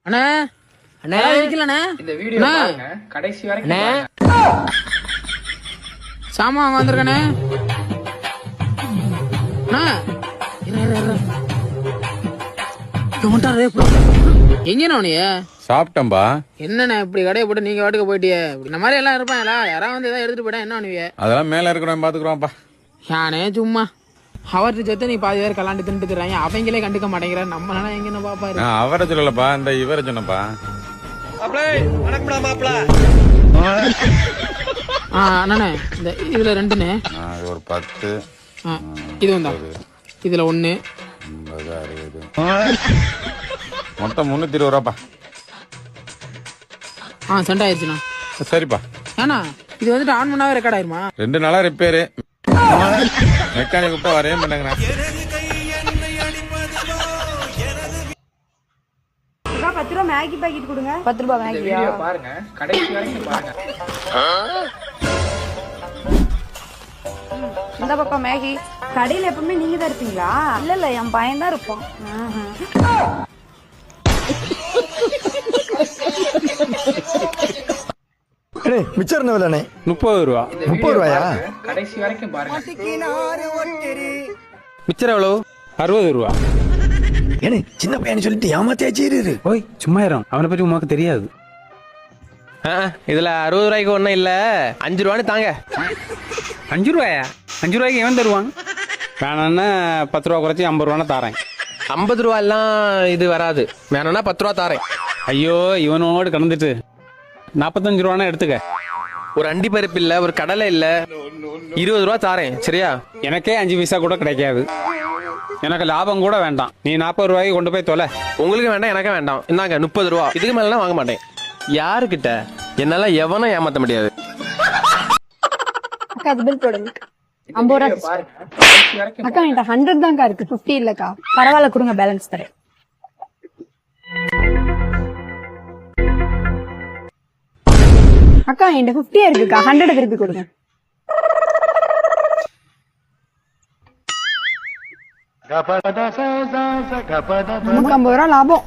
அண்ணா அண்ணா இருக்கலண்ணே. இந்த வீடியோ பாருங்க கடைசி வரைக்கும். சாமான் வாங்க வந்திருக்கண்ணே. எங்கண்ணா நீ? சாப்பிட்டம்பா. என்னண்ணே இப்படி கடையை போட்டு நீங்க வாட்டுக்கு போயிட்டியே? இந்த மாதிரி எல்லாம் இருப்பாங்களா? யாராவது வந்து ஏதாவது எடுத்துட்டு போயிட்டா என்ன பண்ணுவீங்க? அதெல்லாம் மேல இருக்கிறோம் பாத்துக்கிறோம்ப்பா. யானே சும்மா அவர்கிட்ட சேர்த்து நீ பாதி பேர் கலாண்டு தின்னுட்டுறாங்க, அவங்களே கண்டுக்க மாட்டேங்கிற. நம்மளால எங்கன்னு பாப்பாரு. அவரை சொல்லலப்பா, இந்த இவரை சொன்னப்பா. அண்ணே இந்த இதுல 2ண்ணே. ஒரு 10 இது வந்தா இதுல 1 50 60 மொத்தம் 320 ரூபாப்பா. சென்ட் ஆயிடுச்சுண்ணா. சரிப்பா. ஏன்னா இது வந்துட்டு ஆன் பண்ணாவே ரெக்கார்ட் ஆயிருமா? 2 நாளா ரிப்பேரு. மெக்கானிக் கூப்பிட்டா வரவே மாட்டாங்க. 10 ரூபா மேகி பாக்கெட் கொடுங்க. 10 ரூபா மேகி. வீடியோ பாருங்க கடைசி வரைக்கும் பாருங்க. இந்த பாப்பா மேகி. கடையில எப்பவுமே நீங்க தான் இருப்பீங்களா? இல்ல என் பையன் தான் இருப்பான். மிச்சர் என்ன விலைண்ணே? 30 ரூபா. 30 ரூபாயா? கடைசி வரைக்கும் பாருங்க. மிச்சர் எவ்வளவு? 60 ரூபா. ஏனே சின்ன பையன் சொல்லிட்டு ஏமாத்தியாச்சு. ஓய் சும்மா இரும், அவனை பற்றி உனக்கு தெரியாது. இதுல 60 ரூபாய்க்கு ஒன்றும் இல்ல, 5 ரூபான்னு தாங்க. 5 ரூபாயா? 5 ரூபாய்க்கு எவன் தருவான்? வேணான்னா 10 ரூபா குறைச்சி 50 ரூபான்னு தாரேன். 50 ரூபா எல்லாம் இது வராது, வேணும்னா 10 ரூபா தாரேன். ஐயோ இவனோடு கடந்துட்டு 45 ரூபானா எடுத்துக்க. ஒரு அண்டி பருப்பு இல்ல, ஒரு கடலை இல்ல, 20 ரூபா தாரேன் சரியா? எனக்கே 5 பைசா கூட கிடைக்காது, எனக்கு லாபம் கூட வேண்டாம். நீ 40 ரூபாய்க்கு கொண்டு போய் தொலை. உங்களுக்கு வேண்டாம் எனக்கு வேண்டாம், இந்தாங்க 30 ரூபா. இதுக்கு மேலாம் வாங்க மாட்டேன். யாருக்கிட்ட? என்னால எவனும் ஏமாத்த முடியாது. அக்கா அது பில் போடுங்க. 50 ரூபா பாருங்க கடைசி வரைக்கும். அக்கா என்கிட்ட 100 தான்க்கா இருக்கு, 50 இல்லக்கா. பரவாயில்ல கொடுங்க, பேலன்ஸ் தரேன். அக்கா என்கிட்ட 50 இருக்குக்கா, 100 திருப்பி கொடுங்க. 50 ரூபா லாபம்.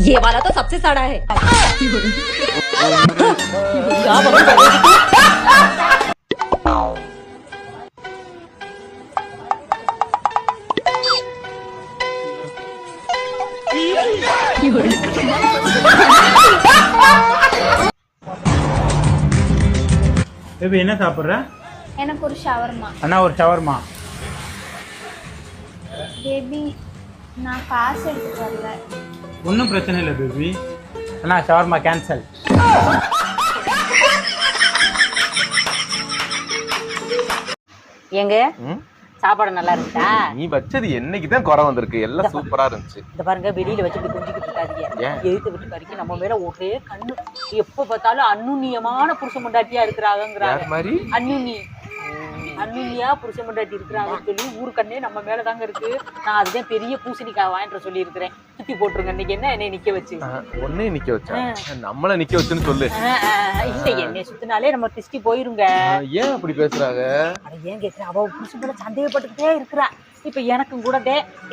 ये वाला तो सबसे सड़ा है। பேபி என்ன சாப்பிட்ற? எனக்கு ஒரு ஷவர்மா. அண்ணா ஒரு ஷவர்மா. பேபி நான் காசு எடுத்துட்டு வரல. ஒன்றும் பிரச்சனை இல்லை பேபி. அண்ணா ஷவர்மா கேன்சல். எங்க சாப்பாடு நல்லா இருந்துச்சா? நீ வச்சது என்னைக்குதான் குறை வந்திருக்கு, எல்லாம் சூப்பரா இருந்துச்சு. இந்த பாருங்க வெளியில வச்சு குஞ்சிக்கிட்டு இருக்காதீங்க. எழுத்து விட்டு வரைக்கும் நம்ம மேல ஒரே கண்ணு, எப்ப பார்த்தாலும் அன்னுண்ணியமான புருஷ முண்டாட்டியா இருக்கிறாங்கிறாங்க. அன்னுண்ணியா புருஷ முண்டாட்டி இருக்கிறாங்கன்னு சொல்லி ஊரு கண்ணே நம்ம மேலதாங்க இருக்கு. நான் அதுதான் பெரிய பூசணிக்காய் வாங்கிட்டு சொல்லி இருக்கிறேன், சுத்தி போட்டுருங்க. இன்னைக்கு என்ன என்னை நிக்க வச்சு? ஒன்னே நிக்க வச்சா? நம்மள நிக்க வச்சுன்னு சொல்லு. இல்ல என்னை சுத்தினாலே நம்ம திஷ்டி போயிருங்க. ஏன் அப்படி பேசுறாங்க? ஏன் கேக்குற, அவ புருஷ மேல சந்தேகப்பட்டுக்கிட்டே இருக்கிறா. இப்ப எனக்கும் கூட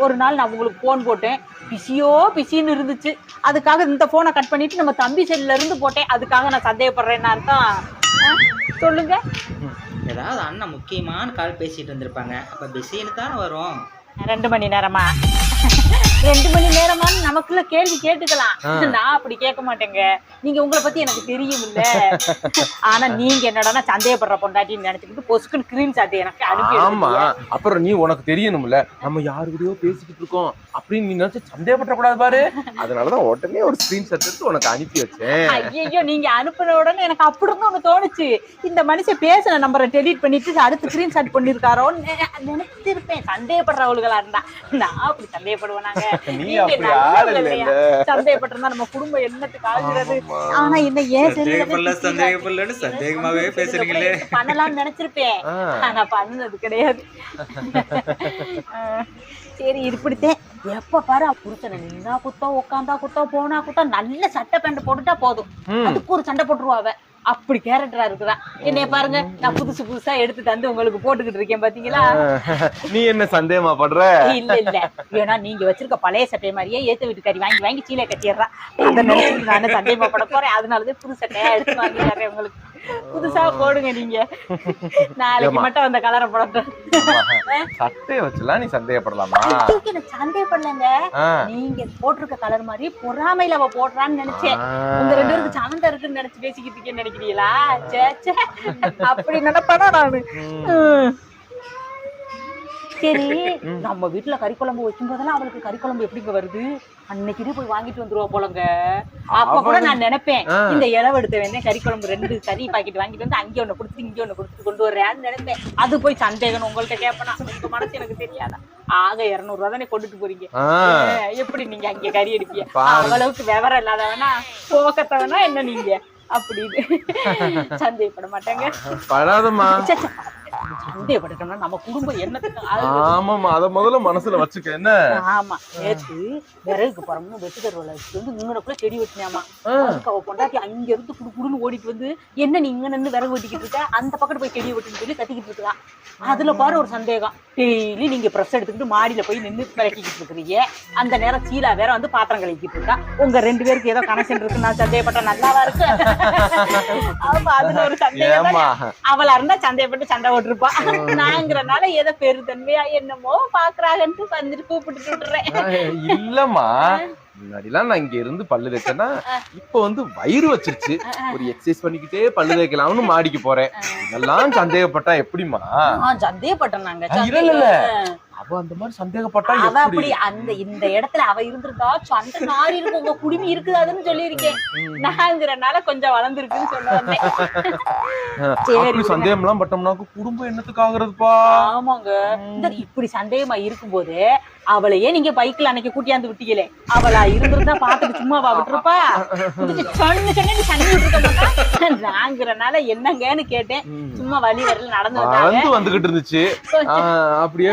ஒரு நாள் நான் உங்களுக்கு போன் போட்டேன், பிசின்னு இருந்துச்சு. அதுக்காக இந்த போனை கட் பண்ணிட்டு நம்ம தம்பி செல்ல இருந்து போட்டேன். அதுக்காக நான் சந்தேகப்படுறேன்னு அர்த்தம் சொல்லுங்க. ஏதாவது அண்ணன் முக்கியமான கால் பேசிட்டு இருந்திருப்பாங்க, அப்ப பிஸின்னு தானே வரும். 2 மணி நேரமா 2 மணி நேரமான்னு நமக்குள்ள கேள்வி கேட்டுக்கலாம். நான் அப்படி கேட்க மாட்டேங்க, நீங்க உங்களை பத்தி எனக்கு தெரியும் இல்ல. ஆனா நீங்க என்னடா சந்தேகப்படுற பொண்டாட்டின்னு நினைச்சுக்கிட்டு பொஸ்குன்னு ஸ்கிரீன் ஷாட் எனக்கு அனுப்பி. ஆமா, அப்புறம் நீ உனக்கு தெரியணும்ல நம்ம யாரு கூடயோ பேசிக்கிட்டு இருக்கோம் அப்படின்னு நீ நினைச்சு சந்தேகப்பட கூடாது பாரு. அதனாலதான் உடனே ஒரு ஸ்கிரீன் ஷாட் எடுத்து உனக்கு அனுப்பி வச்சேன். ஐயோ நீங்க அனுப்பின உடனே எனக்கு அப்படின்னு ஒண்ணு தோணுச்சு, இந்த மனுஷன் பேசின நம்பரை டெலீட் பண்ணிட்டு அடுத்து ஸ்கிரீன் ஷாட் பண்ணிருக்காரோன்னு நினைச்சிருப்பேன். சந்தேகப்படுறவளுகளா இருந்தா நான் அப்படி சந்தேகப்படுவோம் நாங்க. நீ நீங்க அப்படி நல்லவங்க ஆள் இல்லையா? இல்ல. சந்தேகப்பட்டிருந்தா நம்ம குடும்பம் என்னத்துக்கு ஆகுறது? ஆனா என்ன ஏன் சந்தேகப்படலன்னு சந்தேகமாவே பேசுறீங்களே. பண்ணலாம்னு நினைச்சிருப்பேன், ஆனா பண்ணது கிடையாது. சரி இப்படித்தான் எப்ப பாரு புருஷனை நின்னா குத்தம், உட்காந்தா குத்தம், போனா குத்தம், நல்ல சட்டை பேண்ட் போட்டுட்டா போதும் அதுக்கு ஒரு சண்டை போட்டுருவா. அப்படி கேரக்டரா இருக்குதான். என்னைய பாருங்க, நான் புதுசு புதுசா எடுத்து தந்து உங்களுக்கு போட்டுக்கிட்டு இருக்கேன் பாத்தீங்களா? நீ என்ன சந்தேகமா படுற? இல்ல இல்ல, ஏன்னா நீங்க வச்சிருக்க பழைய சட்டை மாதிரியே ஏத்த வீட்டுக்காரி வாங்கி வாங்கி சீலை கட்டிடுறா. அந்த நேரத்துக்கு நானே சந்தேகமா பட போறேன். அதனாலதான் புது சட்டையா எடுத்து வாங்கி தரேன் உங்களுக்கு. புதுசா போடுங்க நீங்க. நாளைக்கு மட்டும் அந்த கலரை போடட்டும். சட்டையை வச்சுலாம் நீ சந்தேகப்படலாமா? சந்தேகப்படலங்க, நீங்க போட்டிருக்க கலர் மாதிரி பொறாமையில அவ போடுறான்னு நினைச்சேன். உங்க 2 பேருக்கு சமந்தம் இருக்குன்னு நினைச்சு பேசிக்கிட்டு இருக்கேன்னு நினைக்கிறீங்களா? சே அப்படி நினைப்பா நானு. சரி, நம்ம வீட்டுல கறி குழம்பு வைக்கும் போதெல்லாம் அவளுக்கு கறி குழம்பு எப்படிங்க வருது? அன்னைக்கு போய் வாங்கிட்டு வந்துருவா போலங்க. அப்ப கூட நான் நினைப்பேன், இந்த இளவு எடுத்த வேணே கறி குழம்பு 2 கறி பாக்கெட் வாங்கிட்டு வந்து அங்கே ஒண்ணு கொடுத்து இங்கே ஒண்ணு கொடுத்து கொண்டு வர்றேன்னு நினைப்பேன். அது போய் சந்தேகம் உங்கள்கிட்ட கேட்பனா? உங்க மனசு எனக்கு தெரியாதா? ஆக 200 ரூபா தானே கொண்டுட்டு போறீங்க, எப்படி நீங்க அங்க கறி எடுப்பீங்க? அவ்வளவுக்கு விவரம் இல்லாதவனா போக்கத்தவனா என்ன நீங்க? அப்படின்னு சந்தேகப்பட மாட்டாங்க. படாதம்மா. சந்தேகப்பட்டோம்னா நம்ம குடும்பம் என்னத்துக்கு? ஆமாமா, அத முதல்ல மனசுல வச்சுக்க. என்ன? ஆமா, நேற்று விறகுக்கு போறோம்னு வெட்டு தருவல வந்து இங்கனக்குள்ள செடி வெட்டினாமா. அதுக்கு அவ பொண்டாட்டி அங்க இருந்து குடுன்னு ஓடிட்டு வந்து, என்ன நீ இங்க நின்று விறகு வெட்டிக்கிட்டு இருக்க, அந்த பக்கத்து போய் செடி வெட்டுன்னு சொல்லி கத்திக்கிட்டு இருக்கா. அதுல பாரு ஒரு சந்தேகம். டெய்லி நீங்க பிரஷ் எடுத்துக்கிட்டு மாடியில போய் நின்று விளக்கிக்கிட்டு இருக்கிறீங்க, அந்த நேரம் சீலா வேற வந்து பாத்திரம் கழிக்கிட்டு இருக்கா. உங்க 2 பேருக்கு ஏதோ கனெக்ஷன் இருக்கு. நான் சந்தேகப்பட்ட நல்லாவா இருக்கு? ஆமா, அதுல ஒரு சந்தேகம். அவளா இருந்தா சந்தேகப்பட்டு சண்டை ஓட்டிருப்பா. நாங்கிறனால ஏதோ பெருதன்மையா என்னமோ பாக்குறாங்கன்ட்டு வந்துட்டு கூப்பிட்டு விட்டுறேன். இல்லம்மா, முன்னாடிலாம் நான் இங்க இருந்து பல்லு தேய்ச்சேன்னா இப்ப வந்து வயிறு வச்சிருச்சு, ஒரு எக்ஸசைஸ் பண்ணிக்கிட்டே பல்லு தேய்க்கலாம்னு மாடிக்கு போறேன். இதெல்லாம் சந்தேகப்பட்டா எப்படிமா? சந்தேகப்பட்டேன் நாங்க. இல்ல அவ அந்த மாதிரி சந்தேகப்பட்டா அவ அப்படி அந்த இந்த இடத்துல அவ இருந்திருக்கா சண்டை நாரி இருக்கும். உங்க குடுமி இருக்குதாதுன்னு சொல்லியிருக்கேன். நாங்கிறனால கொஞ்சம் வளர்ந்துருக்குன்னு சொல்ல வந்தேன். சரி, சந்தேகம் எல்லாம் பட்டோம்னாக்கு குடும்பம் என்னத்துக்கு ஆகுறதுப்பா? ஆமாங்க, இந்த இப்படி சந்தேகமா இருக்கும்போது அவளையே நீங்க பைக்ல அன்னைக்கு கூட்டியாந்து விட்டீங்களே, அவளா இருந்திருந்தா பாத்துட்டு சும்மாவா விட்டுருப்பா? சொன்னு சண்டை விட்டுருக்க மாட்டா. நாங்கிறனால என்னங்கன்னு கேட்டேன். சும்மா வழி வரல நடந்து வந்துகிட்டு இருந்துச்சு அப்படியே